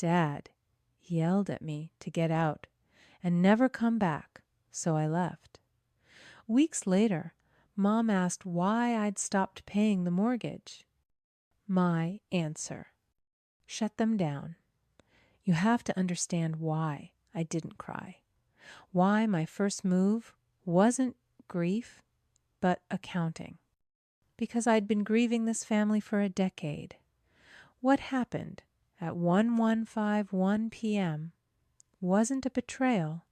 Dad yelled at me to get out and never come back, so I left. Weeks later, Mom asked why I'd stopped paying the mortgage. My answer: shut them down. You have to understand why I didn't cry. Why my first move wasn't grief, but accounting. Because I'd been grieving this family for a decade. What happened at 1151 p.m. wasn't a betrayal.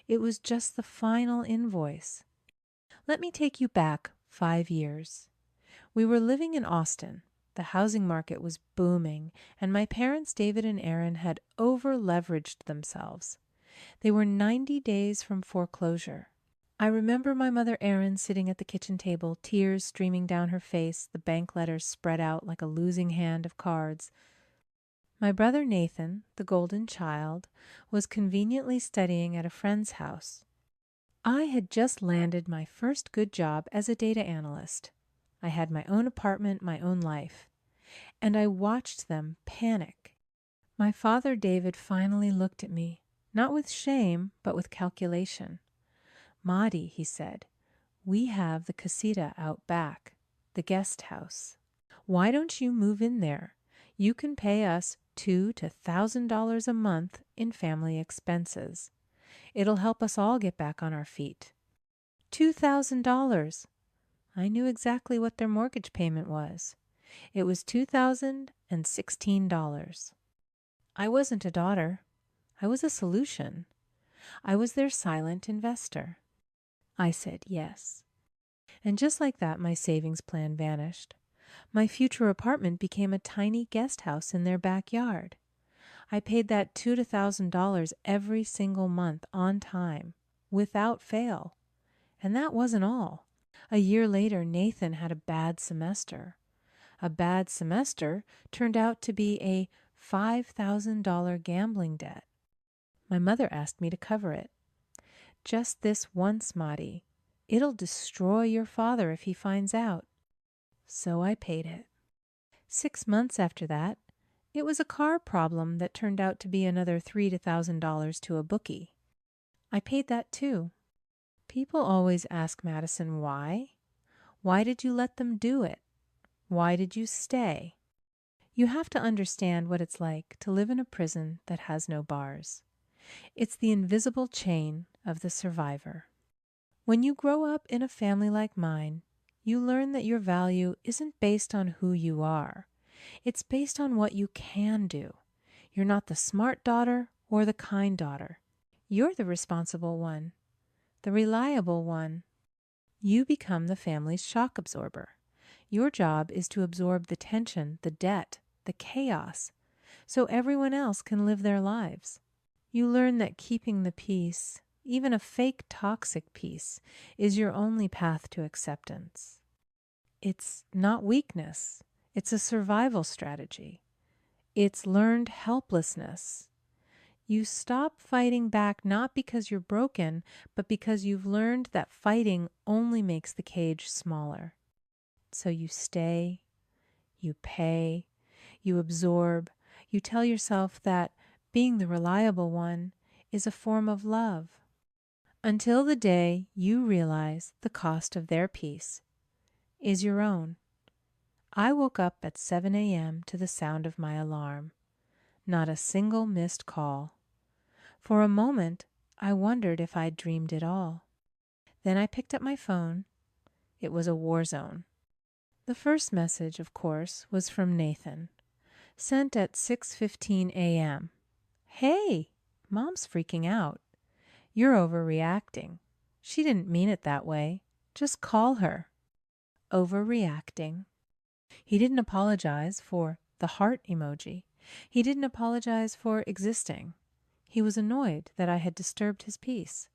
It was just the final invoice. Let me take you back 5 years. We were living in Austin. The housing market was booming, and my parents, David and Aaron, had over-leveraged themselves. They were 90 days from foreclosure. I remember my mother Erin sitting at the kitchen table, tears streaming down her face, the bank letters spread out like a losing hand of cards. My brother Nathan, the golden child, was conveniently studying at a friend's house. I had just landed my first good job as a data analyst. I had my own apartment, my own life. And I watched them panic. My father David finally looked at me, not with shame, but with calculation. "Maudie," he said, "we have the casita out back, the guest house. Why don't you move in there? You can pay us $2,000 to $1,000 a month in family expenses. It'll help us all get back on our feet." $2,000! I knew exactly what their mortgage payment was. It was $2,016. I wasn't a daughter. I was a solution. I was their silent investor. I said yes. And just like that, my savings plan vanished. My future apartment became a tiny guest house in their backyard. I paid that $2,000 to $1,000 every single month on time, without fail. And that wasn't all. A year later, Nathan had a bad semester. A bad semester turned out to be a $5,000 gambling debt. My mother asked me to cover it. "Just this once, Maudie. It'll destroy your father if he finds out." So I paid it. 6 months after that, it was a car problem that turned out to be another $3,000 to $1,000 to a bookie. I paid that too. People always ask Madison why. Why did you let them do it? Why did you stay? You have to understand what it's like to live in a prison that has no bars. It's the invisible chain of the survivor. When you grow up in a family like mine, you learn that your value isn't based on who you are. It's based on what you can do. You're not the smart daughter or the kind daughter. You're the responsible one, the reliable one. You become the family's shock absorber. Your job is to absorb the tension, the debt, the chaos, so everyone else can live their lives. You learn that keeping the peace, even a fake toxic peace, is your only path to acceptance. It's not weakness. It's a survival strategy. It's learned helplessness. You stop fighting back not because you're broken, but because you've learned that fighting only makes the cage smaller. So you stay, you pay, you absorb, you tell yourself that being the reliable one is a form of love. Until the day you realize the cost of their peace is your own. I woke up at 7 a.m. to the sound of my alarm. Not a single missed call. For a moment, I wondered if I'd dreamed it all. Then I picked up my phone. It was a war zone. The first message, of course, was from Nathan, sent at 6:15 a.m. "Hey, Mom's freaking out. You're overreacting. She didn't mean it that way. Just call her." Overreacting. He didn't apologize for the heart emoji. He didn't apologize for existing. He was annoyed that I had disturbed his peace.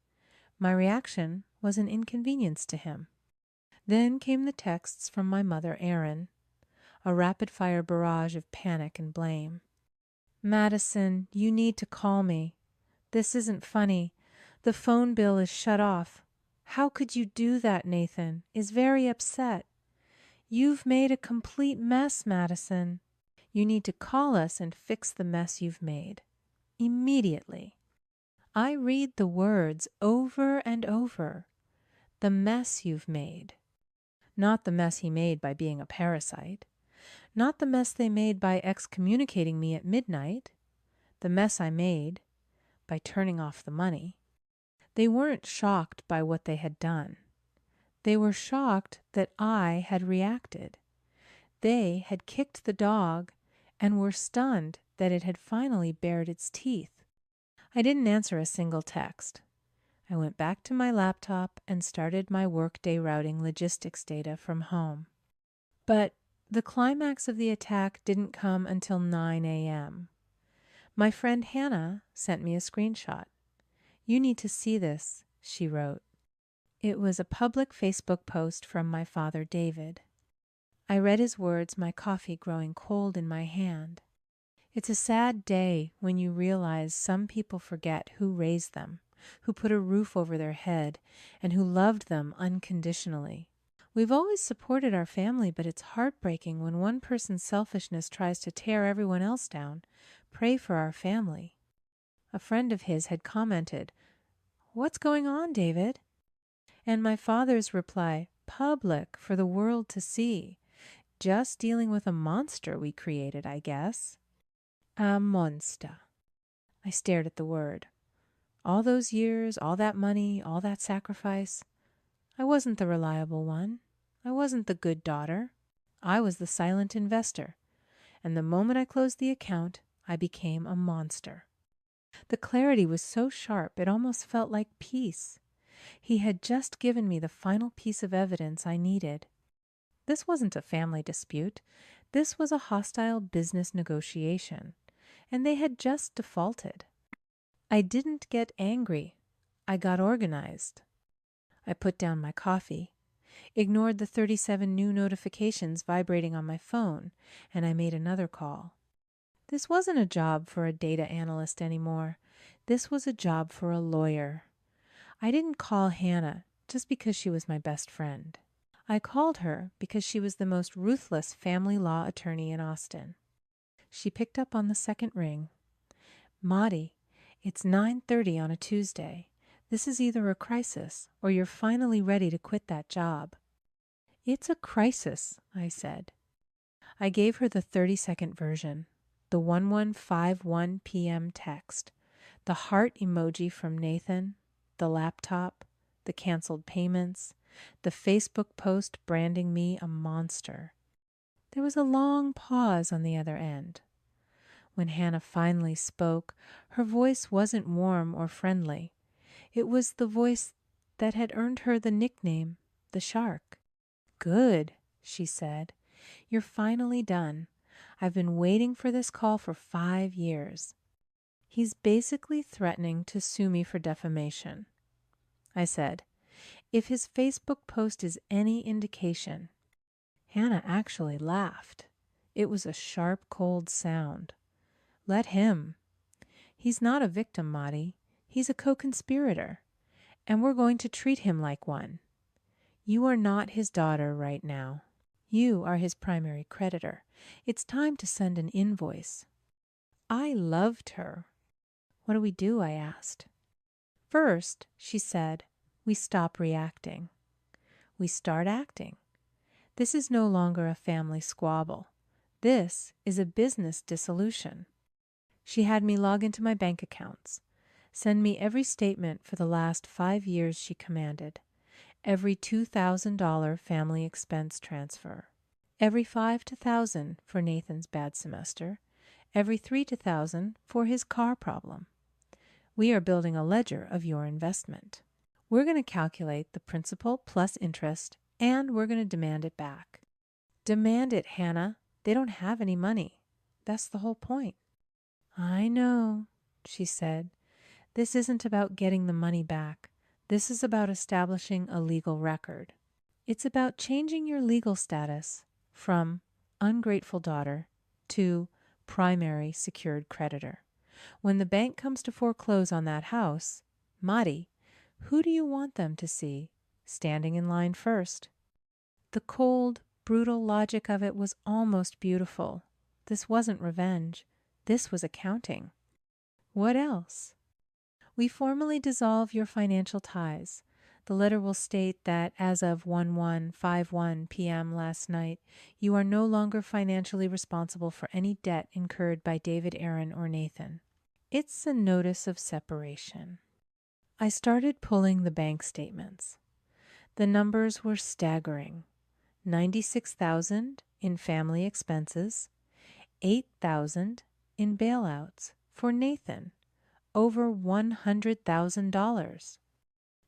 My reaction was an inconvenience to him. Then came the texts from my mother, Erin, a rapid-fire barrage of panic and blame. "Madison, you need to call me. This isn't funny. The phone bill is shut off. How could you do that, Nathan? Is very upset. You've made a complete mess, Madison. You need to call us and fix the mess you've made. Immediately. I read the words over and over. The mess you've made. Not the mess he made by being a parasite. Not the mess they made by excommunicating me at midnight. The mess I made by turning off the money. They weren't shocked by what they had done. They were shocked that I had reacted. They had kicked the dog and were stunned that it had finally bared its teeth. I didn't answer a single text. I went back to my laptop and started my workday routing logistics data from home. But the climax of the attack didn't come until 9 a.m. My friend Hannah sent me a screenshot. "You need to see this," she wrote. It was a public Facebook post from my father, David. I read his words, my coffee growing cold in my hand. It's a sad day when you realize some people forget who raised them, who put a roof over their head, and who loved them unconditionally. We've always supported our family, but it's heartbreaking when one person's selfishness tries to tear everyone else down. Pray for our family. A friend of his had commented, "What's going on, David?" And my father's reply, public for the world to see. Just dealing with a monster we created, I guess. A monster. I stared at the word. All those years, all that money, all that sacrifice. I wasn't the reliable one. I wasn't the good daughter. I was the silent investor. And the moment I closed the account, I became a monster. The clarity was so sharp, it almost felt like peace. He had just given me the final piece of evidence I needed. This wasn't a family dispute. This was a hostile business negotiation. And they had just defaulted. I didn't get angry. I got organized. I put down my coffee, ignored the 37 new notifications vibrating on my phone, and I made another call. This wasn't a job for a data analyst anymore. This was a job for a lawyer. I didn't call Hannah just because she was my best friend. I called her because she was the most ruthless family law attorney in Austin. She picked up on the second ring. "Maudie, it's 9:30 on a Tuesday. This is either a crisis or you're finally ready to quit that job." "It's a crisis," I said. I gave her the 30-second version, the 1151 p.m. text, the heart emoji from Nathan, the laptop, the canceled payments, the Facebook post branding me a monster. There was a long pause on the other end. When Hannah finally spoke, her voice wasn't warm or friendly. It was the voice that had earned her the nickname, the Shark. "Good," she said. "You're finally done. I've been waiting for this call for 5 years. He's basically threatening to sue me for defamation." I said, "If his Facebook post is any indication." Hannah actually laughed. It was a sharp, cold sound. "Let him. He's not a victim, Maudie. He's a co-conspirator. And we're going to treat him like one. You are not his daughter right now. You are his primary creditor. It's time to send an invoice." I loved her. "What do we do?" I asked. "First," she said, "we stop reacting. We start acting. This is no longer a family squabble. This is a business dissolution." She had me log into my bank accounts, send me every statement for the last 5 years she commanded, every $2,000 family expense transfer, every $5 to $1,000 for Nathan's bad semester, every $3 to $1,000 for his car problem. "We are building a ledger of your investment. We're going to calculate the principal plus interest, and we're going to demand it back." "Demand it, Hannah. They don't have any money. That's the whole point." "I know," she said. "This isn't about getting the money back. This is about establishing a legal record. It's about changing your legal status from ungrateful daughter to primary secured creditor. When the bank comes to foreclose on that house, Maudie, who do you want them to see standing in line first?" The cold, brutal logic of it was almost beautiful. This wasn't revenge. This was accounting. What else? We formally dissolve your financial ties. The letter will state that as of 11:51 p.m. last night, you are no longer financially responsible for any debt incurred by David Aaron or Nathan. It's a notice of separation. I started pulling the bank statements. The numbers were staggering. $96,000 in family expenses, $8,000 in bailouts for Nathan, over $100,000.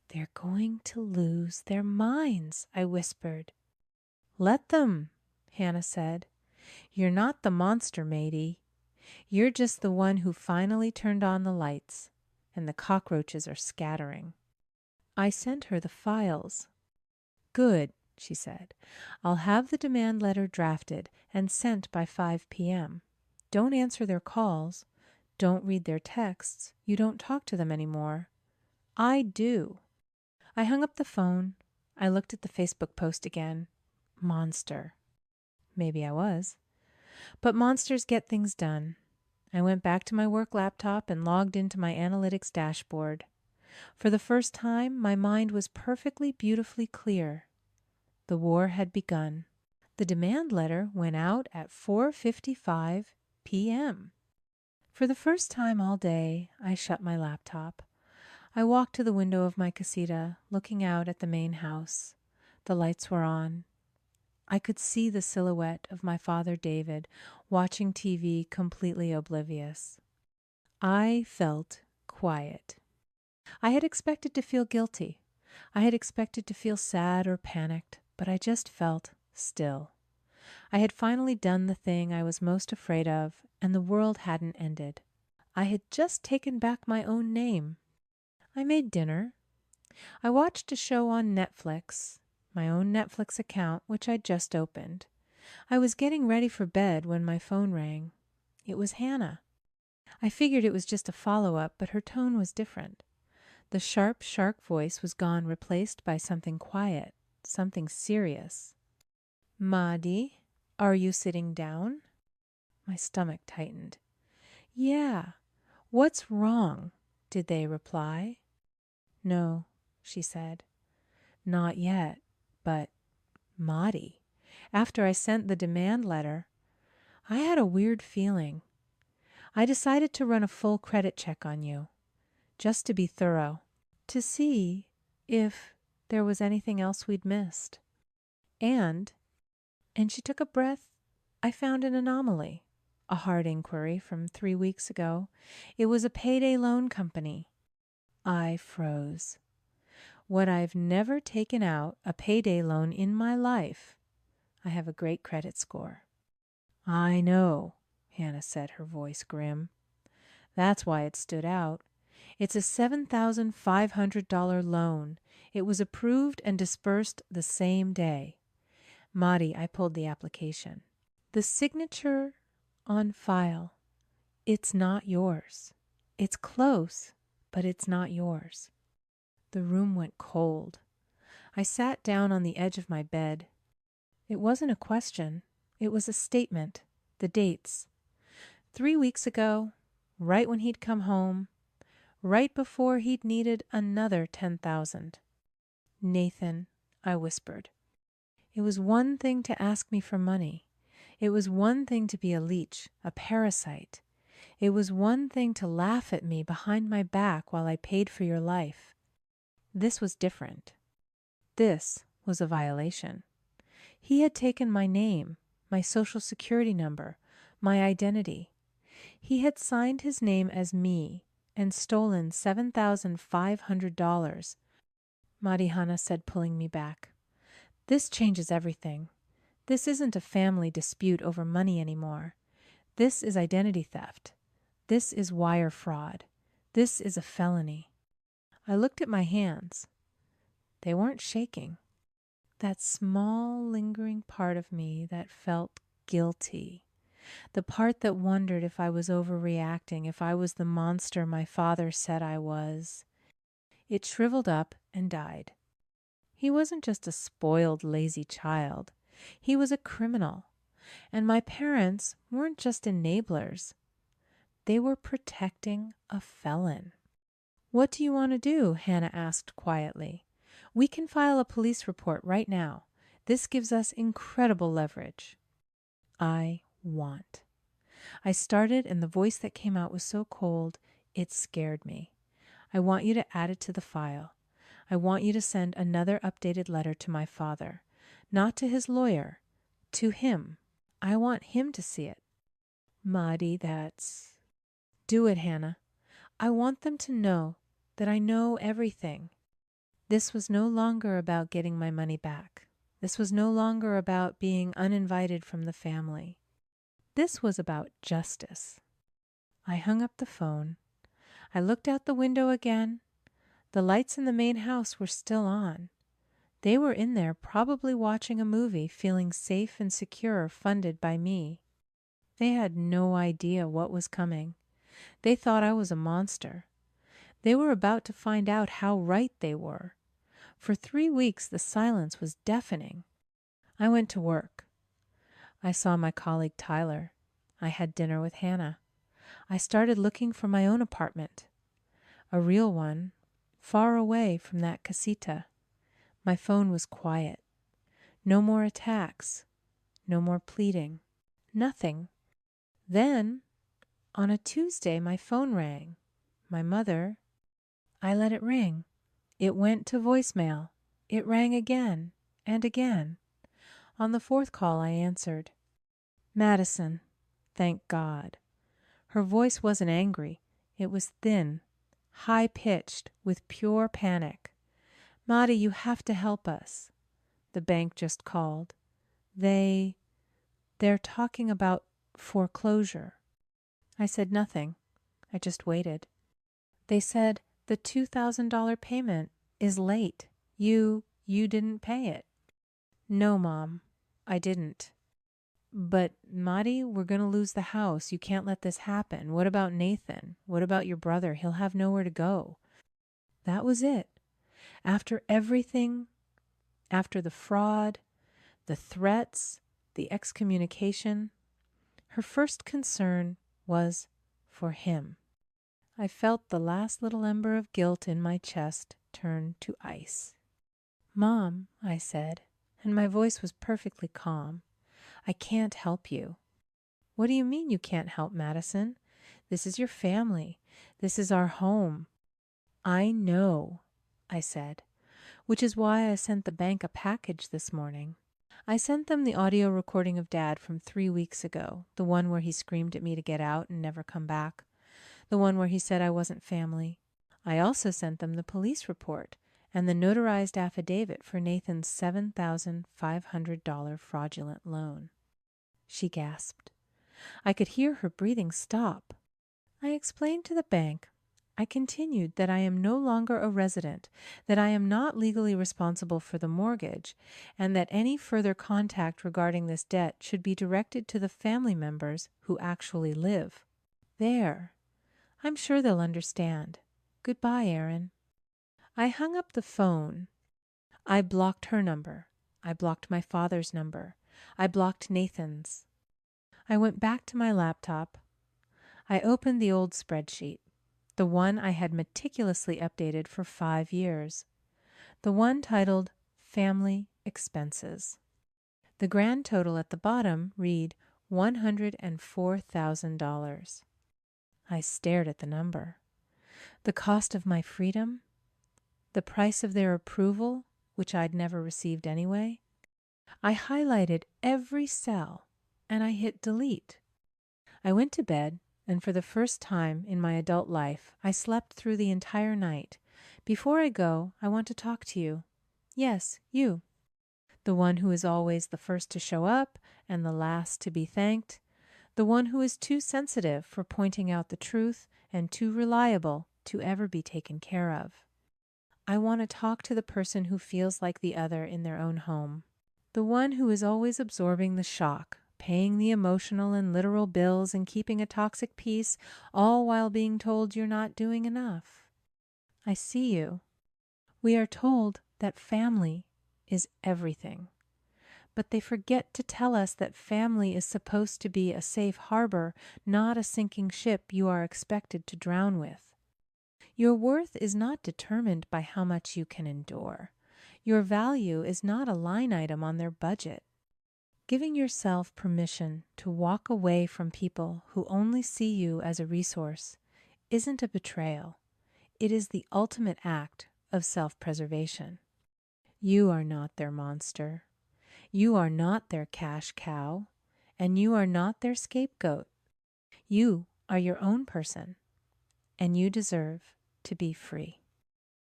They're going to lose their minds, I whispered. Let them, Hannah said. You're not the monster, matey. You're just the one who finally turned on the lights, and the cockroaches are scattering. I sent her the files. Good, she said. I'll have the demand letter drafted and sent by 5 p.m. Don't answer their calls. Don't read their texts. You don't talk to them anymore. I do. I hung up the phone. I looked at the Facebook post again. Monster. Maybe I was. But monsters get things done. I went back to my work laptop and logged into my analytics dashboard. For the first time, my mind was perfectly, beautifully clear. The war had begun. The demand letter went out at 4:55 p.m. For the first time all day, I shut my laptop. I walked to the window of my casita, looking out at the main house. The lights were on. I could see the silhouette of my father David watching TV, completely oblivious. I felt quiet. I had expected to feel guilty. I had expected to feel sad or panicked, but I just felt still. I had finally done the thing I was most afraid of, and the world hadn't ended. I had just taken back my own name. I made dinner. I watched a show on Netflix, my own Netflix account, which I'd just opened. I was getting ready for bed when my phone rang. It was Hannah. I figured it was just a follow-up, but her tone was different. The sharp, sharp voice was gone, replaced by something quiet, something serious. Maddie, are you sitting down? My stomach tightened. Yeah. What's wrong? Did they reply? No, she said. Not yet, but Maddie, after I sent the demand letter, I had a weird feeling. I decided to run a full credit check on you, just to be thorough, to see if there was anything else we'd missed. And she took a breath, I found an anomaly, a hard inquiry from 3 weeks ago. It was a payday loan company. I froze. What I've never taken out a payday loan in my life. I have a great credit score. I know, Hannah said, her voice grim. That's why it stood out. It's a $7,500 loan. It was approved and dispersed the same day. Maddie, I pulled the application. The signature on file. It's not yours. It's close, but it's not yours. The room went cold. I sat down on the edge of my bed. It wasn't a question. It was a statement. The dates. 3 weeks ago, right when he'd come home, right before he'd needed another $10,000. Nathan, I whispered. It was one thing to ask me for money. It was one thing to be a leech, a parasite. It was one thing to laugh at me behind my back while I paid for your life. This was different. This was a violation. He had taken my name, my social security number, my identity. He had signed his name as me and stolen $7,500. Marihana said, pulling me back. This changes everything. This isn't a family dispute over money anymore. This is identity theft. This is wire fraud. This is a felony. I looked at my hands. They weren't shaking. That small, lingering part of me that felt guilty. The part that wondered if I was overreacting, if I was the monster my father said I was. It shriveled up and died. He wasn't just a spoiled, lazy child. He was a criminal. And my parents weren't just enablers. They were protecting a felon. What do you want to do? Hannah asked quietly. We can file a police report right now. This gives us incredible leverage. I want. I started, and the voice that came out was so cold, it scared me. I want you to add it to the file. I want you to send another updated letter to my father, not to his lawyer, to him. I want him to see it. Maddie, that's... Do it, Hannah. I want them to know that I know everything. This was no longer about getting my money back. This was no longer about being uninvited from the family. This was about justice. I hung up the phone. I looked out the window again. The lights in the main house were still on. They were in there probably watching a movie, feeling safe and secure, funded by me. They had no idea what was coming. They thought I was a monster. They were about to find out how right they were. For 3 weeks, the silence was deafening. I went to work. I saw my colleague Tyler. I had dinner with Hannah. I started looking for my own apartment. A real one, far away from that casita. My phone was quiet. No more attacks. No more pleading. Nothing. Then, on a Tuesday, my phone rang. My mother. I let it ring. It went to voicemail. It rang again and again. On the 4th call, I answered. Madison, thank God. Her voice wasn't angry. It was thin, high-pitched, with pure panic. Maddie, you have to help us. The bank just called. They're talking about foreclosure. I said nothing. I just waited. They said the $2,000 payment is late. You didn't pay it. No, Mom, I didn't. But, Maddie, we're going to lose the house. You can't let this happen. What about Nathan? What about your brother? He'll have nowhere to go. That was it. After everything, after the fraud, the threats, the excommunication, her first concern was for him. I felt the last little ember of guilt in my chest turn to ice. Mom, I said, and my voice was perfectly calm, I can't help you. What do you mean you can't help, Madison? This is your family. This is our home. I know, I said, which is why I sent the bank a package this morning. I sent them the audio recording of Dad from 3 weeks ago, the one where he screamed at me to get out and never come back, the one where he said I wasn't family. I also sent them the police report and the notarized affidavit for Nathan's $7,500 fraudulent loan. She gasped. I could hear her breathing stop. I explained to the bank. I continued that I am no longer a resident, that I am not legally responsible for the mortgage, and that any further contact regarding this debt should be directed to the family members who actually live. There. I'm sure they'll understand. Goodbye, Aaron. I hung up the phone. I blocked her number. I blocked my father's number. I blocked Nathan's. I went back to my laptop. I opened the old spreadsheet, the one I had meticulously updated for 5 years, the one titled Family Expenses. The grand total at the bottom read $104,000. I stared at the number. The cost of my freedom? The price of their approval, which I'd never received anyway? I highlighted every cell, and I hit delete. I went to bed, and for the first time in my adult life, I slept through the entire night. Before I go, I want to talk to you. Yes, you. The one who is always the first to show up and the last to be thanked. The one who is too sensitive for pointing out the truth and too reliable to ever be taken care of. I want to talk to the person who feels like the other in their own home. The one who is always absorbing the shock, paying the emotional and literal bills and keeping a toxic peace, all while being told you're not doing enough. I see you. We are told that family is everything. But they forget to tell us that family is supposed to be a safe harbor, not a sinking ship you are expected to drown with. Your worth is not determined by how much you can endure. Your value is not a line item on their budget. Giving yourself permission to walk away from people who only see you as a resource isn't a betrayal. It is the ultimate act of self-preservation. You are not their monster. You are not their cash cow, and you are not their scapegoat. You are your own person, and you deserve to be free.